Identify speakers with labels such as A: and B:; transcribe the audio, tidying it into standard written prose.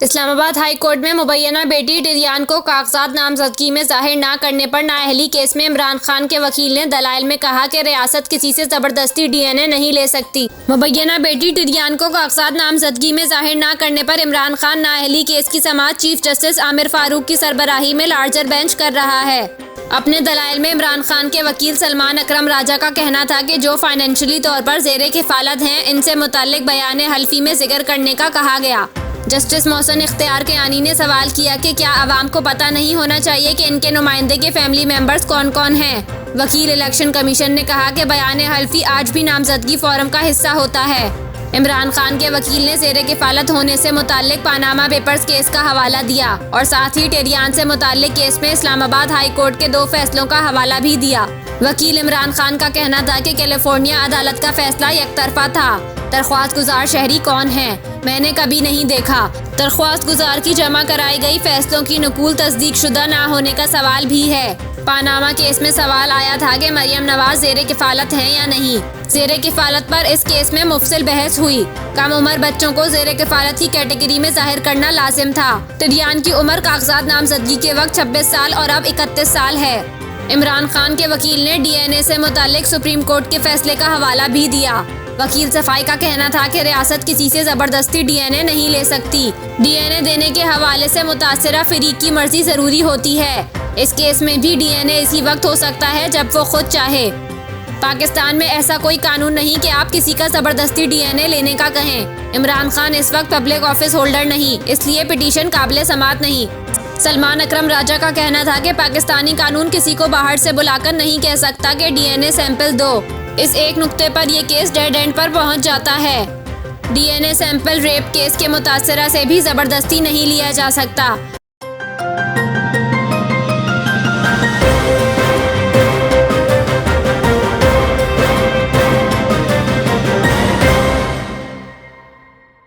A: Islamabad high court में मुबैना बेटी टिडियान को कागजात नामजदगी में जाहिर न करने पर नाअहली केस में इमरान खान के वकील ने दलाइल में कहा कि रियासत किसी से जबरदस्ती डीएनए नहीं ले सकती। मुबैना बेटी टिडियान को कागजात नामजदगी में जाहिर न करने पर इमरान खान नाअहली केस की समाअत चीफ जस्टिस आमिर फारूक की सरबराही में लार्जर बेंच कर रहा है। अपने दलाइल में इमरान खान के वकील सलमान अकरम राजा का कहना था कि जो फाइनेंशियली तौर पर ज़ेरे किफ़ालत हैं, इनसे मुताल्लिक बयान हल्फी में जिक्र करने का कहा गया। जस्टिस मोहसिन इख्तियार कियानी ने सवाल किया कि क्या आवाम को पता नहीं होना चाहिए कि इनके नुमाइंदे के फैमिली मेंबर्स कौन कौन हैं। वकील इलेक्शन कमीशन ने कहा कि बयान हल्फी आज भी नामजदगी फॉर्म का हिस्सा होता है। इमरान खान के वकील ने ज़ेरे किफ़ालत होने से मुताल्लिक पानामा पेपर्स केस का हवाला दिया और साथ ही टिडियान से मुताल्लिक केस में इस्लामाबाद हाई कोर्ट के 2 फैसलों का हवाला भी दिया। वकील इमरान खान का कहना था कि कैलिफोर्निया अदालत का फैसला यकतरफा था। दरख्वास्त गुजार शहरी कौन है, मैंने कभी नहीं देखा। दरख्वास्त गुजार की जमा कराई गई फैसलों की नकूल तस्दीक शुदा ना होने का सवाल भी है। पानामा केस में सवाल आया था कि मरियम नवाज ज़ेरे किफ़ालत हैं या नहीं। ज़ेरे किफ़ालत पर इस केस में मुफसिल बहस हुई। कम उम्र बच्चों को ज़ेरे किफ़ालत की कैटेगरी में जाहिर करना लाजिम था। टिडियान की उम्र कागजात नामजदगी के वक्त 26 साल और अब 31 साल है। इमरान खान के वकील ने डीएनए से मुताल्लिक सुप्रीम कोर्ट के फैसले का हवाला भी दिया। वकील सफाई का कहना था कि रियासत किसी से जबरदस्ती डीएनए नहीं ले सकती। डीएनए देने के हवाले से मुतासिरा फरीक की मर्जी जरूरी होती है। इस केस में भी डीएनए इसी वक्त हो सकता है जब वो खुद चाहे। पाकिस्तान में ऐसा कोई कानून नहीं कि आप किसी का जबरदस्ती डीएनए लेने का कहें। इमरान खान इस वक्त पब्लिक ऑफिस होल्डर नहीं, इसलिए पिटीशन काबिले समात नहीं। सलमान अकरम राजा का कहना था कि पाकिस्तानी कानून किसी को बाहर से बुलाकर नहीं कह सकता कि डीएनए सैंपल दो। इस एक नुक्ते पर यह केस डेड एंड पर पहुंच जाता है। डीएनए सैंपल रेप केस के मुतासिरा से भी जबरदस्ती नहीं लिया जा सकता।